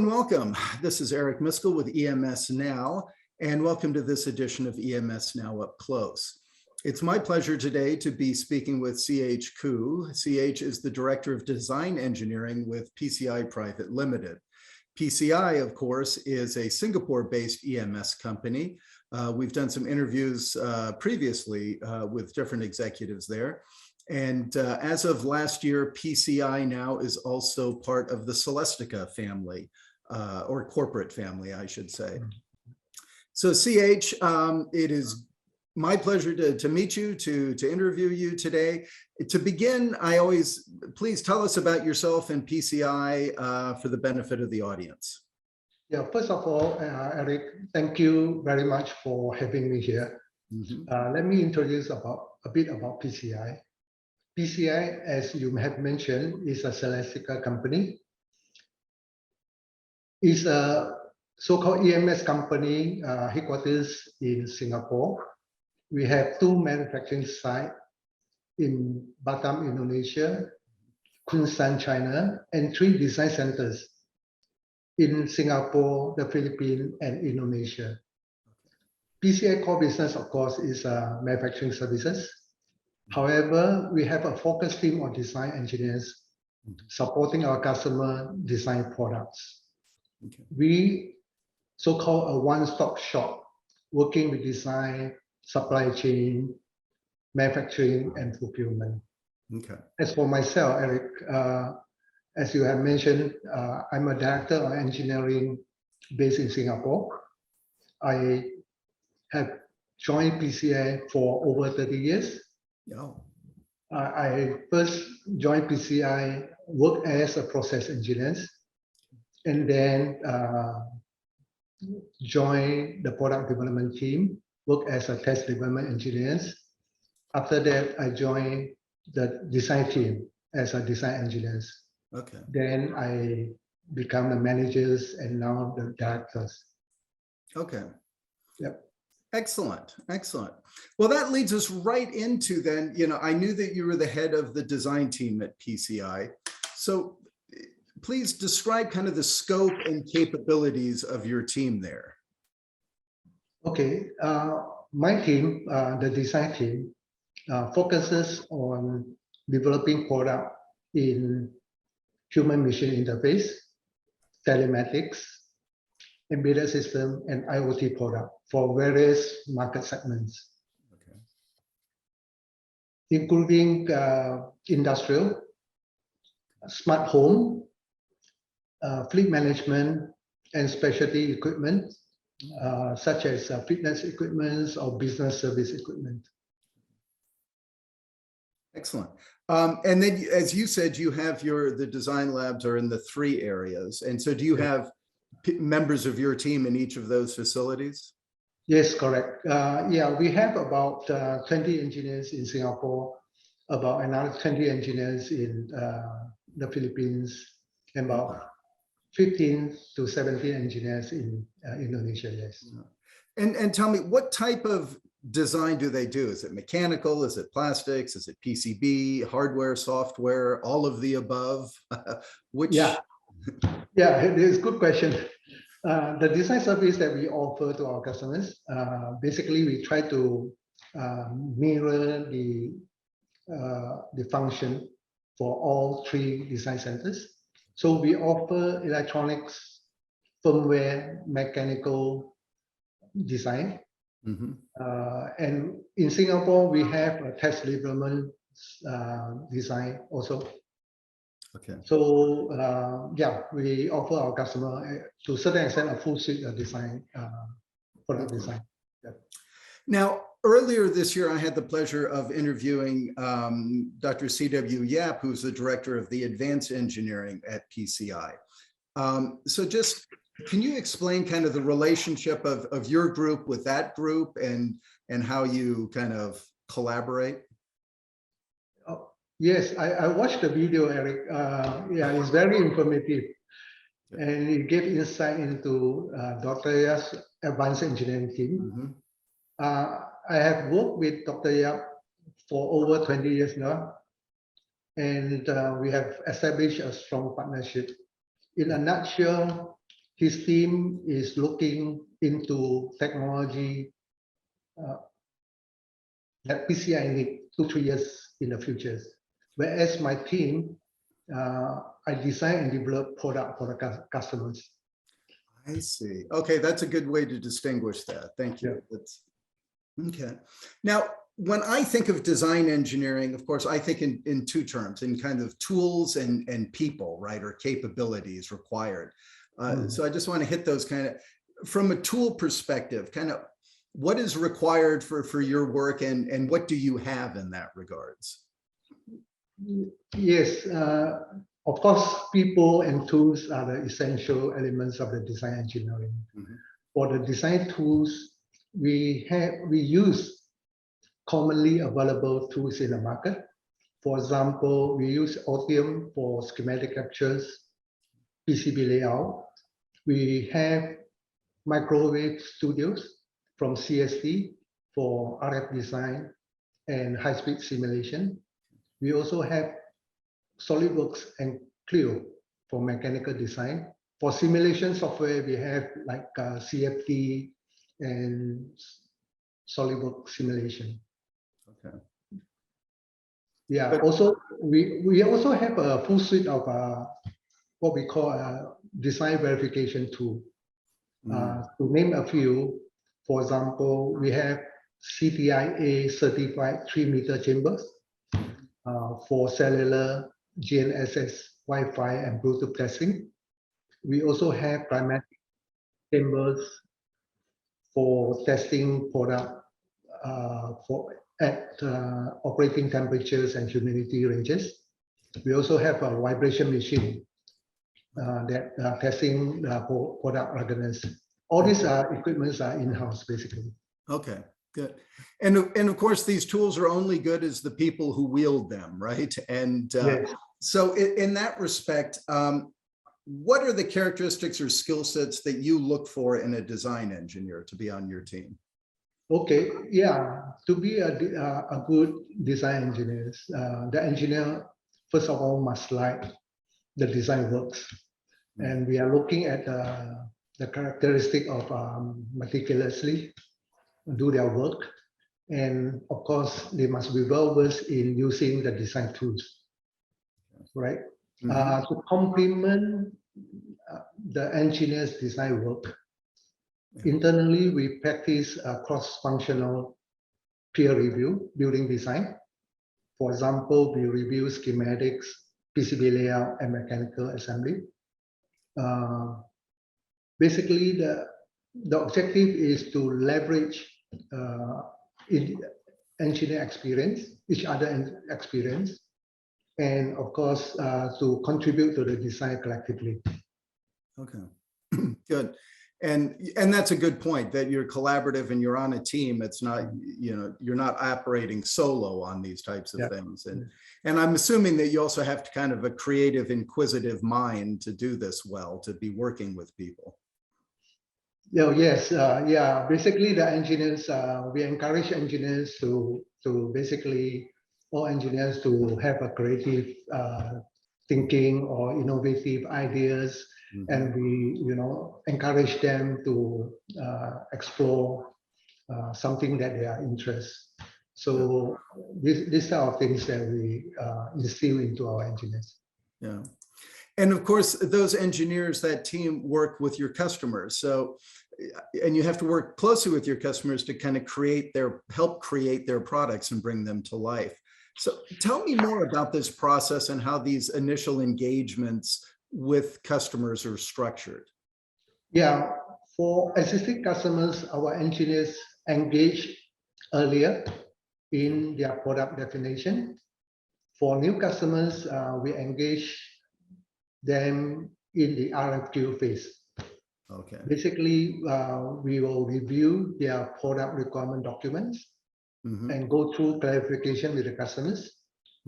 and welcome. This is Eric Miskell with EMSNOW, and welcome to this edition of EMSNOW Up Close. It's my pleasure today to be speaking with CH Khoo. CH is the Director of Design Engineering with PCI Private Limited. PCI, of course, is a Singapore-based EMS company. We've done some interviews previously with different executives there. And as of last year, PCI now is also part of the Celestica family, or corporate family, I should say. So CH, it is my pleasure to meet you, to interview you today. To begin, please tell us about yourself and PCI for the benefit of the audience. Yeah, first of all, Eric, thank you very much for having me here. Let me introduce a bit about PCI. PCI, as you have mentioned, is a Celestica company. It's a so-called EMS company headquarters in Singapore. We have 2 manufacturing sites in Batam, Indonesia, Kunsan, China, and 3 design centers in Singapore, the Philippines, and Indonesia. PCI core business, of course, is manufacturing services. However, we have a focus team of design engineers supporting our customer design products. We so-called a one-stop shop, working with design, supply chain, manufacturing, and procurement. As for myself, Eric, as you have mentioned, I'm a director of engineering based in Singapore. I have joined PCI for over 30 years. I first joined PCI, worked as a process engineer, and then joined the product development team, worked as a test development engineer. After that, I joined the design team as a design engineer. Then I become the managers and now the directors. Yep. Excellent, excellent. Well, that leads us right into then, I knew that you were the head of the design team at PCI. So please describe kind of the scope and capabilities of your team there. Okay, my team, the design team, focuses on developing product in human machine interface, telematics, embedded system, and IoT product for various market segments, including industrial, smart home, fleet management, and specialty equipment, such as fitness equipment or business service equipment. Excellent. And then, as you said, you have the design labs are in the 3 areas. And so do you have members of your team in each of those facilities? Yes, correct. Yeah, we have about 20 engineers in Singapore, about another 20 engineers in the Philippines, and about 15 to 17 engineers in Indonesia, yes. And tell me, what type of design do they do? Is it mechanical? Is it plastics? Is it PCB, hardware, software, all of the above? Yeah, it is a good question. The design service that we offer to our customers, basically we try to mirror the function for all 3 design centers. So we offer electronics, firmware, mechanical design. And in Singapore, we have a test development design also. So yeah, we offer our customer to a certain extent a full suite of design, product design. Now, earlier this year, I had the pleasure of interviewing Dr. C.W. Yap, who's the director of the advanced engineering at PCI. So just, can you explain kind of the relationship of your group with that group and how you kind of collaborate? Yes, I watched the video, Eric. Yeah, it's very informative. And it gave insight into Dr. Yap's advanced engineering team. I have worked with Dr. Yap for over 20 years now. And we have established a strong partnership. In a nutshell, his team is looking into technology that PCI need 2-3 years in the future. Whereas my team, I design and develop product for the customers. I see. Okay, that's a good way to distinguish that. Thank you. Yeah. That's okay. Now, when I think of design engineering, of course, I think in two terms, in kind of tools and people, right, or capabilities required. So I just want to hit those kind of, from a tool perspective, kind of what is required for your work, and what do you have in that regards? Yes, of course, people and tools are the essential elements of the design engineering. Mm-hmm. For the design tools, we use commonly available tools in the market. For example, we use Altium for schematic captures, PCB layout. We have microwave studios from CST for RF design and high-speed simulation. We also have SolidWorks and Clio for mechanical design. For simulation software, we have like CFD and SolidWorks simulation. Okay. Yeah. But also, we also have a full suite of what we call a design verification tool. To name a few, for example, we have CTIA certified 3-meter chambers for cellular, GNSS, Wi-Fi, and Bluetooth testing. We also have climatic chambers for testing product at operating temperatures and humidity ranges. We also have a vibration machine that testing product ruggedness. All these equipments are in-house, basically. Okay, good. And of course, these tools are only good as the people who wield them, right? And Yes. so in that respect, what are the characteristics or skill sets that you look for in a design engineer to be on your team? Okay, yeah, to be a good design engineer, the engineer, first of all, must like the design works. And we are looking at the characteristic of meticulously do their work. And of course, they must be well versed in using the design tools, right? To complement the engineer's design work, internally, we practice cross-functional peer review during design. For example, we review schematics, PCB layout, and mechanical assembly. Basically, the objective is to leverage engineer experience, each other experience, and of course, to contribute to the design collectively. Okay, good. And that's a good point, that you're collaborative and you're on a team. It's not, you're not operating solo on these types of things. And I'm assuming that you also have to kind of a creative, inquisitive mind to do this well, to be working with people. Yes, yeah. Basically, the engineers, we encourage engineers to basically, all engineers to have a creative thinking or innovative ideas. And we, encourage them to explore something that they are interested. So these are things that we instill into our engineers. Yeah. And of course, those engineers, that team, work with your customers. So, and you have to work closely with your customers to kind of help create their products and bring them to life. So tell me more about this process and how these initial engagements with customers are structured. Yeah, for existing customers, our engineers engage earlier in their product definition. For new customers, we engage them in the RFQ phase. Okay. Basically, we will review their product requirement documents and go through clarification with the customers.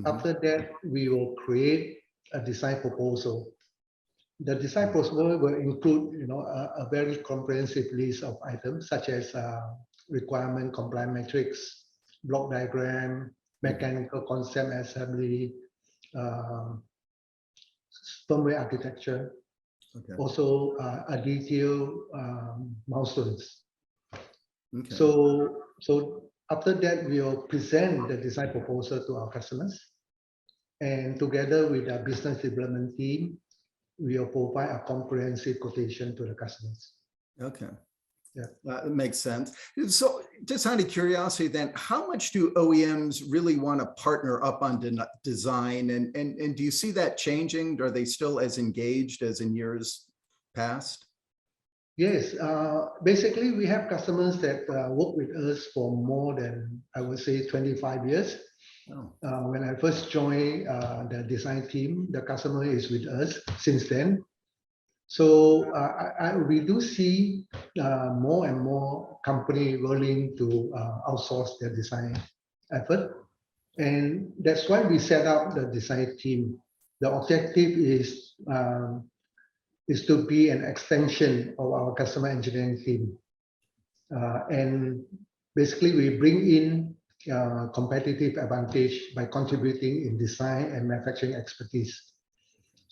After that, we will create a design proposal. The design proposal will include, a very comprehensive list of items such as requirement compliance matrix, block diagram, mechanical concept assembly, firmware architecture. Okay. also a detailed milestones. Okay. So after that, we'll present the design proposal to our customers, and together with our business development team, we'll provide a comprehensive quotation to the customers. Okay. Yeah. That makes sense. So just out of curiosity then, how much do OEMs really want to partner up on design? And do you see that changing? Are they still as engaged as in years past? Yes, basically we have customers that work with us for more than, I would say, 25 years. Oh. When I first joined the design team, the customer is with us since then. So we do see more and more company willing to outsource their design effort. And that's why we set up the design team. The objective is to be an extension of our customer engineering team. And basically we bring in competitive advantage by contributing in design and manufacturing expertise.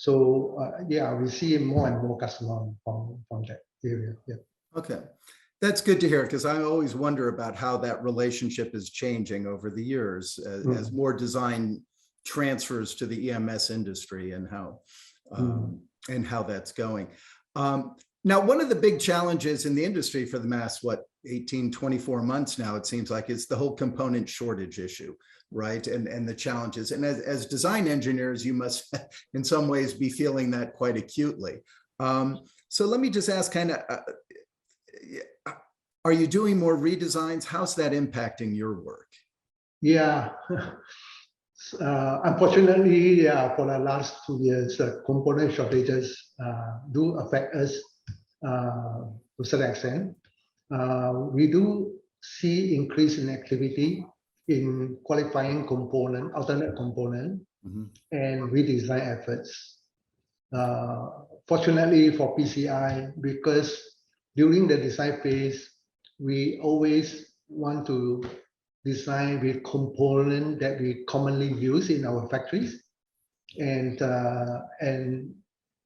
So yeah, we see more and more customers from that area. Yeah. Okay. That's good to hear, because I always wonder about how that relationship is changing over the years as more design transfers to the EMS industry, and how that's going. Now, one of the big challenges in the industry for the last, 18, 24 months now, it seems like, is the whole component shortage issue, right? And the challenges. And as design engineers, you must in some ways be feeling that quite acutely. So let me just ask, are you doing more redesigns? How's that impacting your work? Yeah. Unfortunately, for the last 2 years, component shortages do affect us to a certain extent. We do see increase in activity in qualifying component, alternate component, and redesign efforts. Fortunately for PCI, because during the design phase, we always want to design with component that we commonly use in our factories, and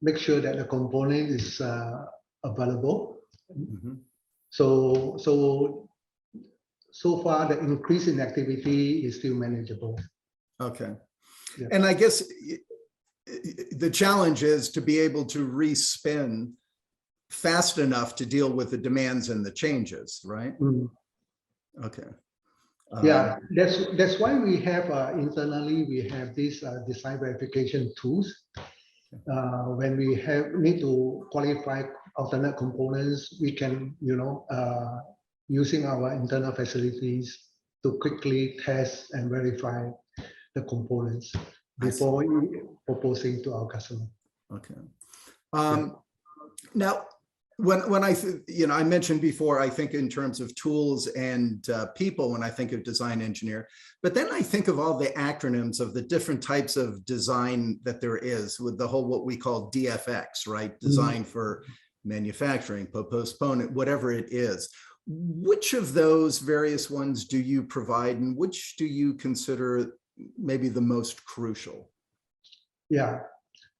make sure that the component is available. So far, the increase in activity is still manageable. Okay. Yeah. And I guess the challenge is to be able to respin fast enough to deal with the demands and the changes, right? Okay. Yeah, that's why we have internally, we have these design verification tools. When we need to qualify alternate components, we can, using our internal facilities to quickly test and verify the components before proposing to our customer. Okay. Now, when I mentioned before, I think in terms of tools and people when I think of design engineer, but then I think of all the acronyms of the different types of design that there is, with the whole what we call DFX, right? Design for manufacturing, postponement, whatever it is. Which of those various ones do you provide, and which do you consider maybe the most crucial? Yeah,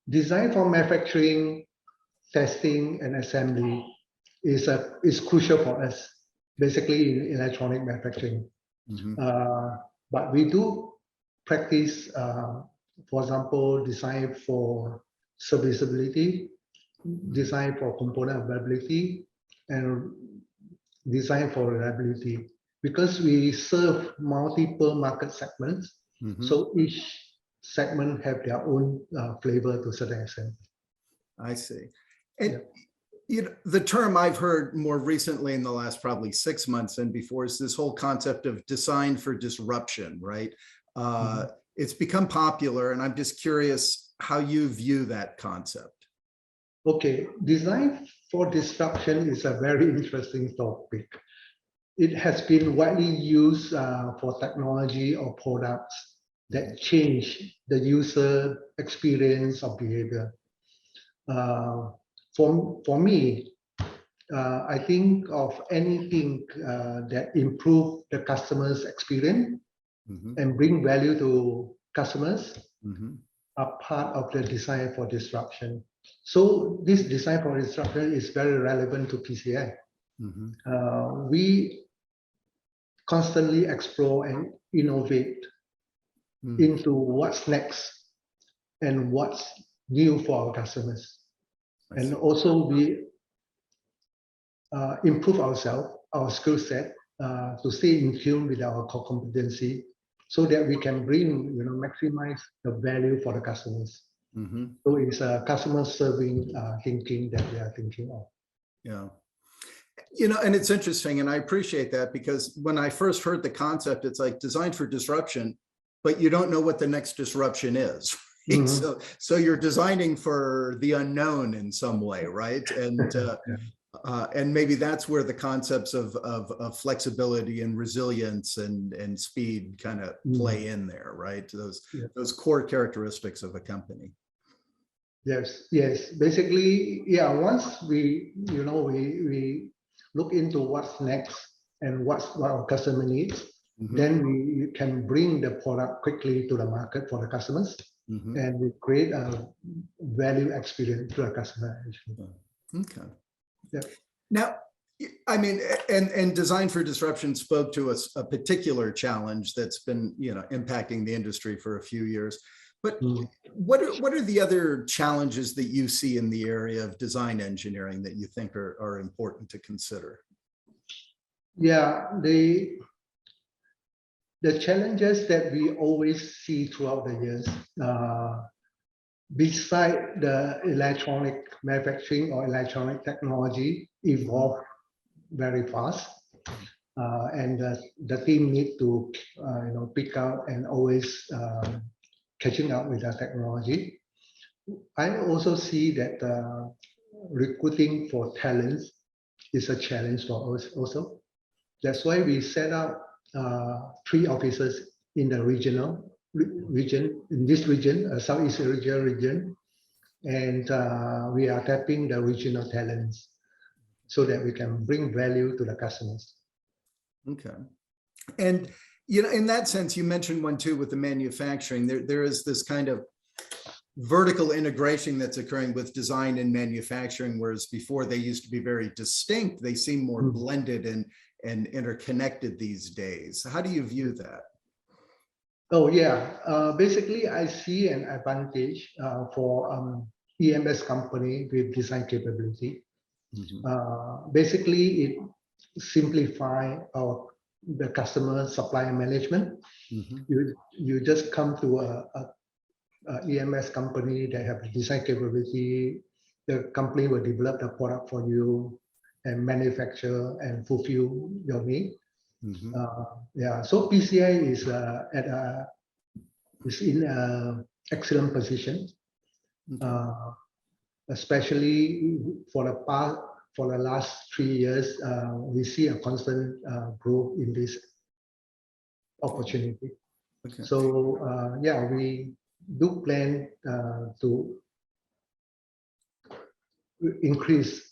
design for manufacturing, testing, and assembly is crucial for us, basically in electronic manufacturing. But we do practice, for example, design for serviceability, design for component availability, and design for reliability, because we serve multiple market segments. So each segment have their own flavor to a certain extent. I see. And the term I've heard more recently in the last probably 6 months and before is this whole concept of design for disruption, right? It's become popular, and I'm just curious how you view that concept. Okay, design for disruption is a very interesting topic. It has been widely used for technology or products that change the user experience or behavior. For me, I think of anything that improve the customer's experience and bring value to customers are part of the design for disruption. So this design for disruption is very relevant to PCI. We constantly explore and innovate into what's next and what's new for our customers. And also we improve ourselves, our skill set, to stay in tune with our core competency so that we can bring, maximize the value for the customers. So it's a customer serving thinking that we are thinking of. Yeah. And it's interesting, and I appreciate that, because when I first heard the concept, it's like designed for disruption, but you don't know what the next disruption is. So you're designing for the unknown in some way, right? And maybe that's where the concepts of flexibility and resilience and speed kind of play in there, right? Those core characteristics of a company. Yes. Basically, once we look into what's next and what our customer needs, then we can bring the product quickly to the market for the customers, and we create a value experience to the customer. Okay. Yeah. Now, I mean, and design for disruption spoke to us a particular challenge that's been, impacting the industry for a few years. But what are the other challenges that you see in the area of design engineering that you think are important to consider? Yeah, the challenges that we always see throughout the years, beside the electronic manufacturing or electronic technology evolve very fast, and the team need to pick up and always catching up with the technology. I also see that recruiting for talents is a challenge for us also. That's why we set up 3 offices in the region, Southeast Asia region, and we are tapping the regional talents so that we can bring value to the customers. Okay. And in that sense, you mentioned one too with the manufacturing. There is this kind of vertical integration that's occurring with design and manufacturing, whereas before they used to be very distinct. They seem more blended and interconnected these days. How do you view that? Oh yeah, basically I see an advantage for EMS company with design capability. Basically, it simplify the customer supply management. You just come to a EMS company that have design capability. The company will develop the product for you and manufacture and fulfill your need. So PCI is in an excellent position, especially for the last 3 years. We see a constant growth in this opportunity. So we do plan to increase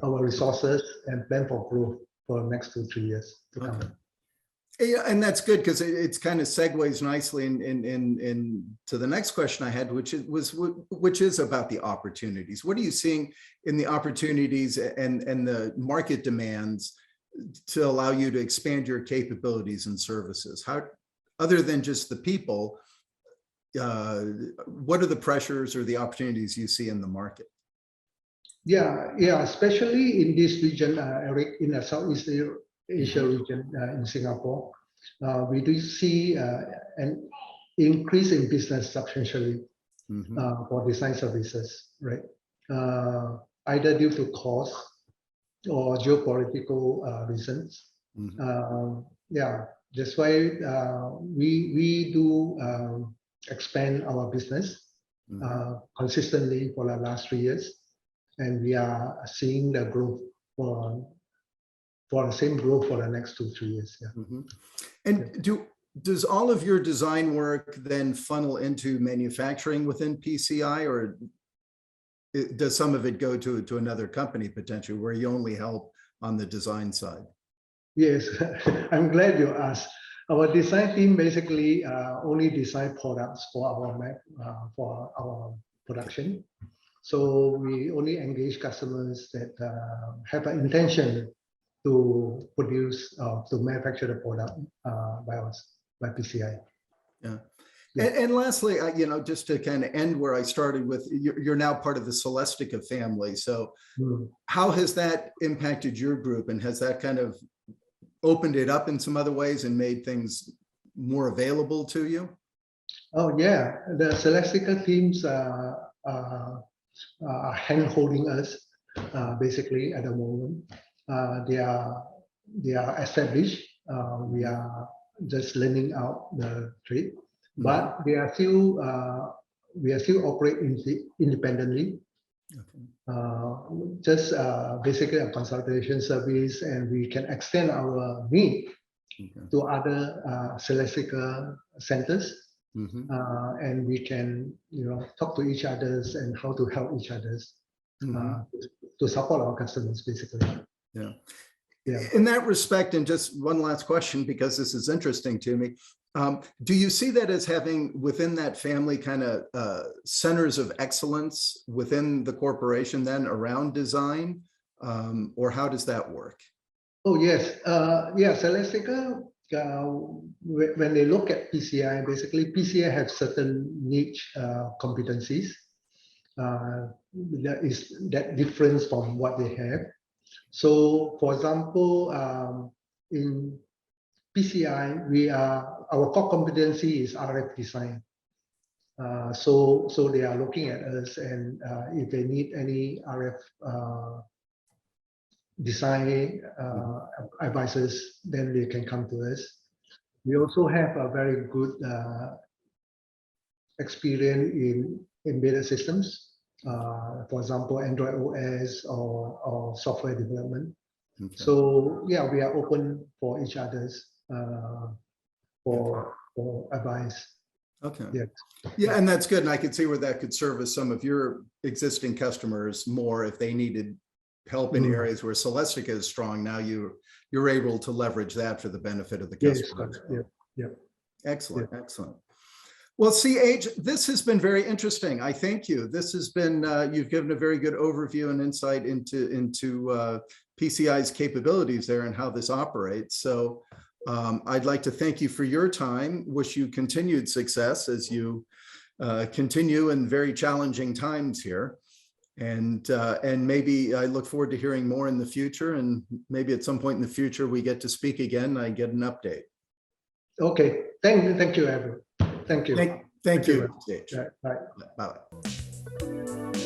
our resources and plan for growth for the next 2-3 years to come. Yeah, and that's good, because it's kind of segues nicely in to the next question I had, which is about the opportunities. What are you seeing in the opportunities and the market demands to allow you to expand your capabilities and services? How, other than just the people, what are the pressures or the opportunities you see in the market? Yeah, especially in this region, Eric, in the Southeast Asia region, in Singapore, we do see an increase in business substantially for design services, right? Either due to cost or geopolitical reasons. That's why we do expand our business consistently for the last 3 years, and we are seeing the growth for the same growth for the next 2-3 years. And does all of your design work then funnel into manufacturing within PCI, or does some of it go to another company potentially where you only help on the design side? Yes, I'm glad you asked. Our design team basically only design products for our production. So we only engage customers that have an intention to produce, to manufacture the product by us, by PCI. Yeah. Yeah. And lastly, just to kind of end where I started with, you're now part of the Celestica family. So how has that impacted your group, and has that kind of opened it up in some other ways and made things more available to you? Oh yeah, the Celestica teams are hand-holding us basically at the moment. They are established. We are just learning out the trade, but they are still we are still operating independently. Just basically a consultation service, and we can extend our need to other Celestica centers. And we can, talk to each others and how to help each others to support our customers, basically. Yeah. Yeah. In that respect, and just one last question, because this is interesting to me, do you see that as having within that family kind of centers of excellence within the corporation then around design, or how does that work? Oh yes, yeah, Celestica. When they look at PCI, basically PCI have certain niche competencies that difference from what they have. So, for example, in PCI, our core competency is RF design. So they are looking at us, and if they need any RF design advices, then they can come to us. We also have a very good experience in embedded systems, for example, Android OS or software development. So yeah, we are open for each other's for advice. Okay. Yeah. Yeah, and that's good. And I could see where that could service some of your existing customers more if they needed help in areas where Celestica is strong. Now you're able to leverage that for the benefit of the customer. Yes, yeah. Excellent, excellent. Well, CH, this has been very interesting. I thank you. This has been, you've given a very good overview and insight into PCI's capabilities there and how this operates. So I'd like to thank you for your time. Wish you continued success as you continue in very challenging times here. And maybe I look forward to hearing more in the future, and maybe at some point in the future we get to speak again. I get an update. Okay, thank you, everyone. Thank you. Thank you. Right. Bye.